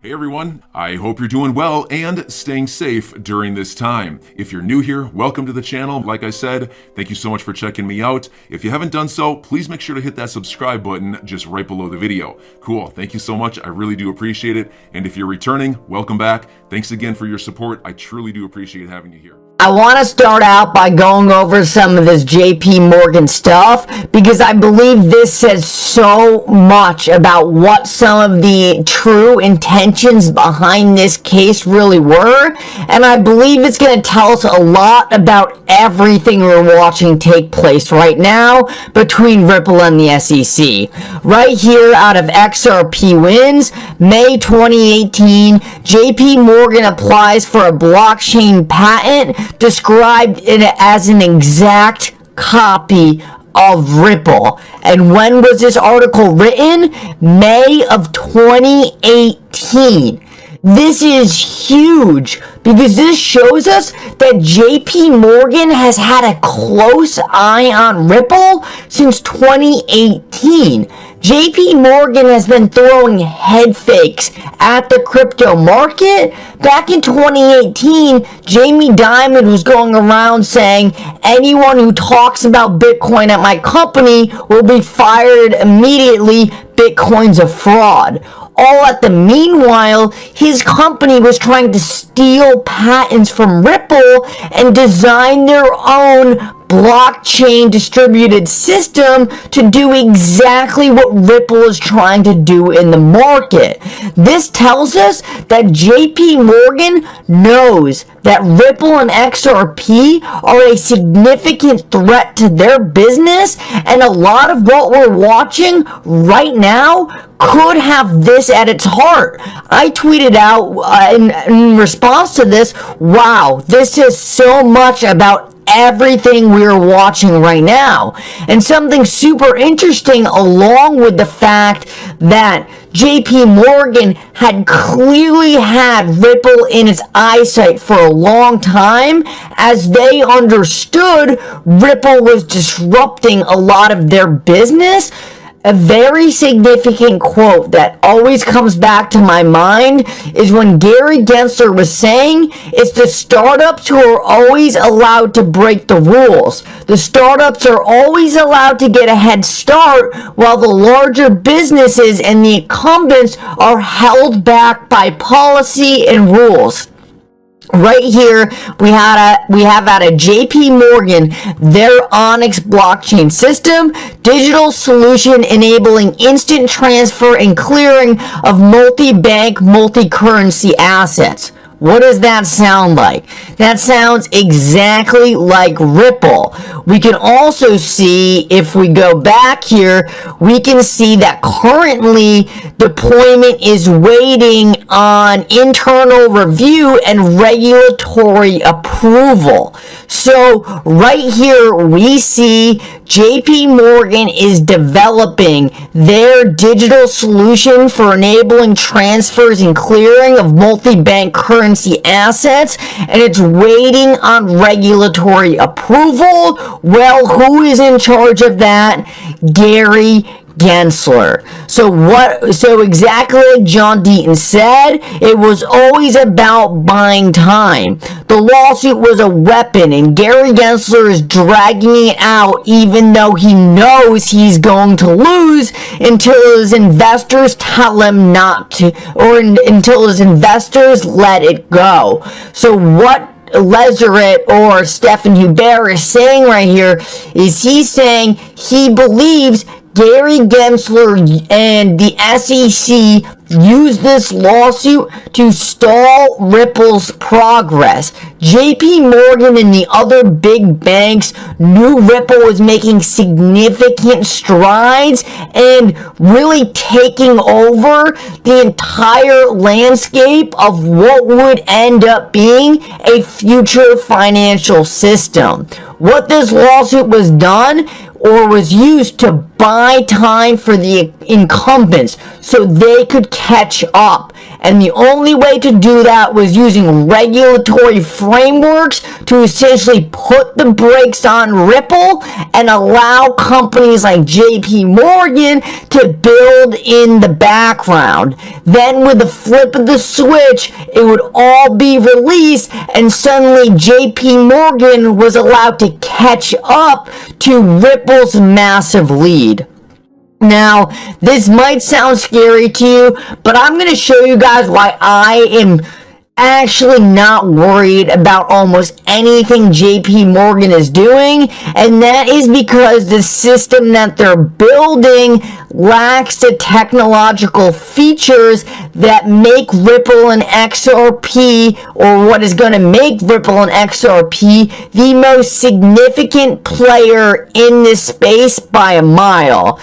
Hey everyone, I hope you're doing well and staying safe during this time. If you're new here, welcome to the channel. Like I said, thank you so much for checking me out. If you haven't done so, please make sure to hit that subscribe button just right below the video. Cool, thank you so much. I really do appreciate it. And if you're returning, welcome back. Thanks again for your support. I truly do appreciate having you here. I want to start out by going over some of this JP Morgan stuff because I believe this says so much about what some of the true intentions behind this case really were, and I believe it's going to tell us a lot about everything we're watching take place right now between Ripple and the SEC. Right here out of XRP wins, May 2018, JP Morgan applies for a blockchain patent described it as an exact copy of Ripple. And when was this article written? May of 2018. This is huge because this shows us that JP Morgan has had a close eye on Ripple since 2018. JP Morgan has been throwing head fakes at the crypto market. Back in 2018, Jamie Dimon was going around saying, anyone who talks about Bitcoin at my company will be fired immediately. Bitcoin's a fraud. All at the meanwhile, his company was trying to steal patents from Ripple and design their own blockchain distributed system to do exactly what Ripple is trying to do in the market. This tells us that JP Morgan knows that Ripple and XRP are a significant threat to their business, and a lot of what we're watching right now could have this at its heart. I tweeted out in response to this, wow, this is so much about everything we're watching right now. And something super interesting along with the fact that JP Morgan had clearly had Ripple in its eyesight for a long time, as they understood Ripple was disrupting a lot of their business. A very significant quote that always comes back to my mind is when Gary Gensler was saying, it's the startups who are always allowed to break the rules. The startups are always allowed to get a head start, while the larger businesses and the incumbents are held back by policy and rules. Right here, we have out of JP Morgan their Onyx blockchain system, digital solution enabling instant transfer and clearing of multi-bank, multi-currency assets. What does that sound like? That sounds exactly like Ripple. We can also see, if we go back here, we can see that currently deployment is waiting on internal review and regulatory approval. So right here we see JP Morgan is developing their digital solution for enabling transfers and clearing of multi-bank currency assets, and it's waiting on regulatory approval. Well, who is in charge of that? Gary Gensler. So exactly like John Deaton said, it was always about buying time. The lawsuit was a weapon, and Gary Gensler is dragging it out even though he knows he's going to lose until his investors tell him not to, or until his investors let it go. So what Lazarus or Stephen Hubert is saying right here is he's saying he believes Gary Gensler and the SEC used this lawsuit to stall Ripple's progress. JP Morgan and the other big banks knew Ripple was making significant strides and really taking over the entire landscape of what would end up being a future financial system. What this lawsuit was done or was used to buy time for the incumbents so they could catch up. And the only way to do that was using regulatory frameworks to essentially put the brakes on Ripple and allow companies like JP Morgan to build in the background. Then with the flip of the switch, it would all be released, and suddenly JP Morgan was allowed to catch up to Ripple's massive lead. Now, this might sound scary to you, but I'm going to show you guys why I am actually not worried about almost anything JP Morgan is doing, and that is because the system that they're building lacks the technological features that make Ripple and XRP, or what is going to make Ripple and XRP the most significant player in this space by a mile.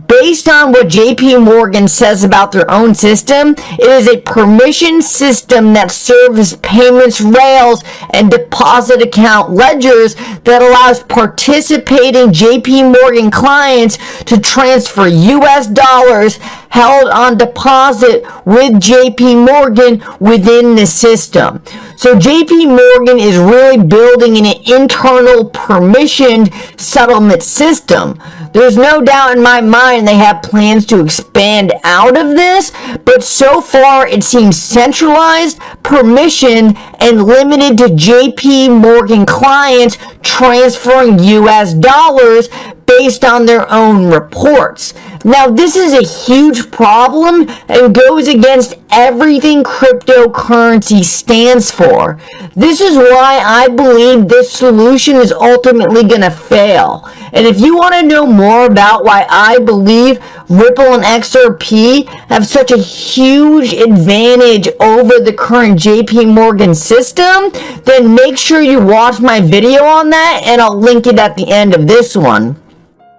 Based on what JP Morgan says about their own system, it is a permission system that serves as payments rails and deposit account ledgers that allows participating JP Morgan clients to transfer US dollars held on deposit with JP Morgan within the system. So JP Morgan is really building an internal permissioned settlement system. There's no doubt in my mind they have plans to expand out of this, but so far it seems centralized, permissioned, and limited to JP Morgan clients transferring US dollars based on their own reports. Now, this is a huge problem and goes against everything cryptocurrency stands for. This is why I believe this solution is ultimately going to fail. And if you want to know more about why I believe Ripple and XRP have such a huge advantage over the current JP Morgan system, then make sure you watch my video on that, and I'll link it at the end of this one.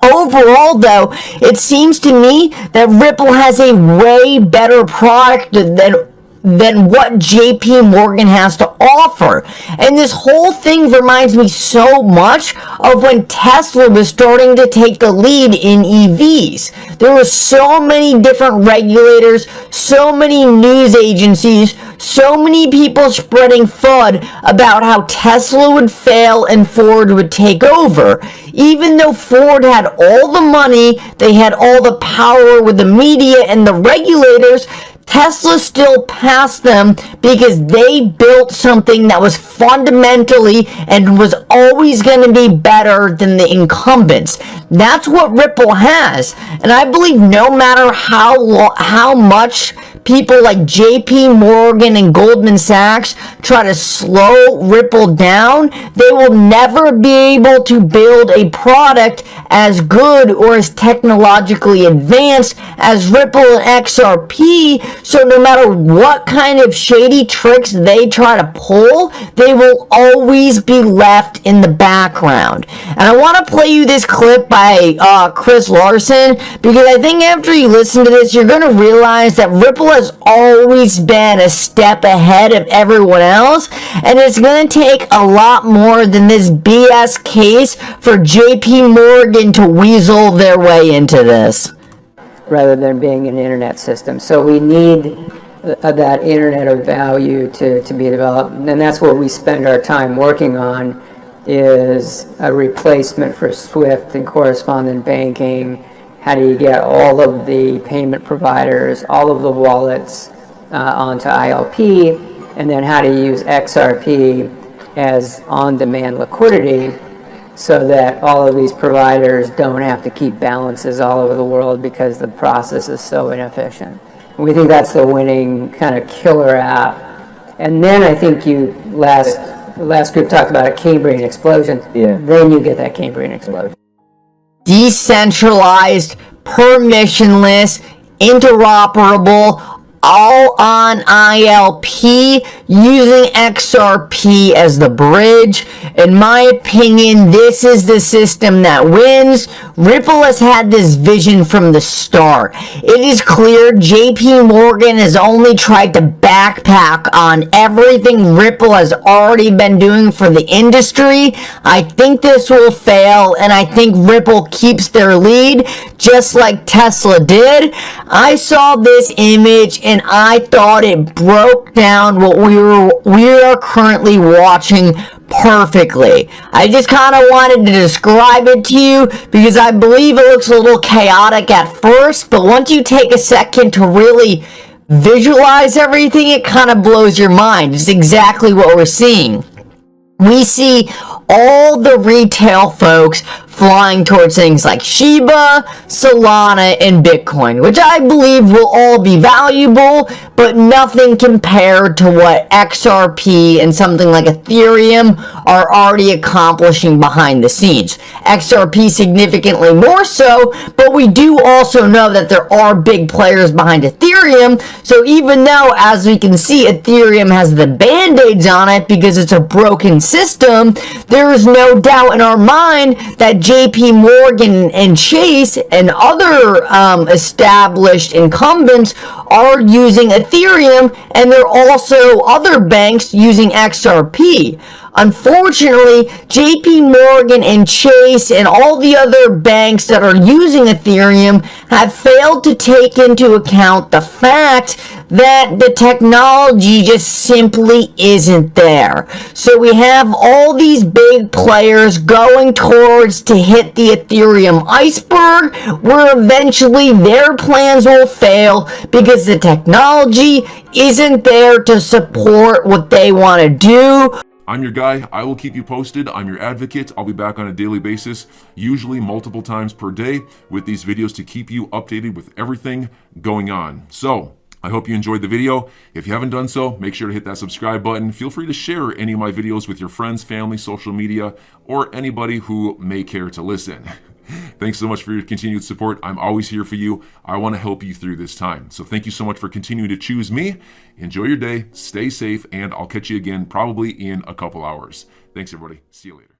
Overall, though, it seems to me that Ripple has a way better product than what JP Morgan has to offer. And this whole thing reminds me so much of when Tesla was starting to take the lead in EVs. There were so many different regulators, so many news agencies, so many people spreading FUD about how Tesla would fail and Ford would take over. Even though Ford had all the money, they had all the power with the media and the regulators, Tesla still passed them because they built something that was fundamentally and was always going to be better than the incumbents. That's what Ripple has. And I believe no matter how much people like JP Morgan and Goldman Sachs try to slow Ripple down, they will never be able to build a product as good or as technologically advanced as Ripple and XRP. So no matter what kind of shady tricks they try to pull, they will always be left in the background. And I want to play you this clip by Chris Larson, because I think after you listen to this, you're going to realize that Ripple has always been a step ahead of everyone else, and it's going to take a lot more than this BS case for JP Morgan to weasel their way into this. Rather than being an internet system. So we need that internet of value to be developed, and that's what we spend our time working on, is a replacement for SWIFT and correspondent banking. How do you get all of the payment providers, all of the wallets onto ILP, and then how to use XRP as on-demand liquidity so that all of these providers don't have to keep balances all over the world because the process is so inefficient. We think that's the winning kind of killer app. And then I think last group talked about a Cambrian explosion. Yeah. Then you get that Cambrian explosion. Decentralized, permissionless, interoperable, all on ILP using XRP as the bridge. In my opinion, this is the system that wins. Ripple has had this vision from the start. It is clear JP Morgan has only tried to backpack on everything Ripple has already been doing for the industry. I think this will fail, and I think Ripple keeps their lead just like Tesla did. I saw this image and I thought it broke down what we are currently watching perfectly. I just kind of wanted to describe it to you because I believe it looks a little chaotic at first, but once you take a second to really visualize everything, it kind of blows your mind. It's exactly what we're seeing. We see all the retail folks flying towards things like Shiba, Solana, and Bitcoin, which I believe will all be valuable, but nothing compared to what XRP and something like Ethereum are already accomplishing behind the scenes. XRP significantly more so, but we do also know that there are big players behind Ethereum, so even though, as we can see, Ethereum has the band-aids on it because it's a broken system, there is no doubt in our mind that JP Morgan and Chase and other established incumbents are using Ethereum, and there are also other banks using XRP. Unfortunately, JP Morgan and Chase and all the other banks that are using Ethereum have failed to take into account the fact that the technology just simply isn't there. So we have all these big players going towards to hit the Ethereum iceberg, where eventually their plans will fail because the technology isn't there to support what they want to do. I'm your guy. I will keep you posted. I'm your advocate. I'll be back on a daily basis, usually multiple times per day, with these videos to keep you updated with everything going on. So, I hope you enjoyed the video. If you haven't done so, make sure to hit that subscribe button. Feel free to share any of my videos with your friends, family, social media, or anybody who may care to listen. Thanks so much for your continued support. I'm always here for you. I want to help you through this time. So thank you so much for continuing to choose me. Enjoy your day, stay safe, and I'll catch you again probably in a couple hours. Thanks, everybody. See you later.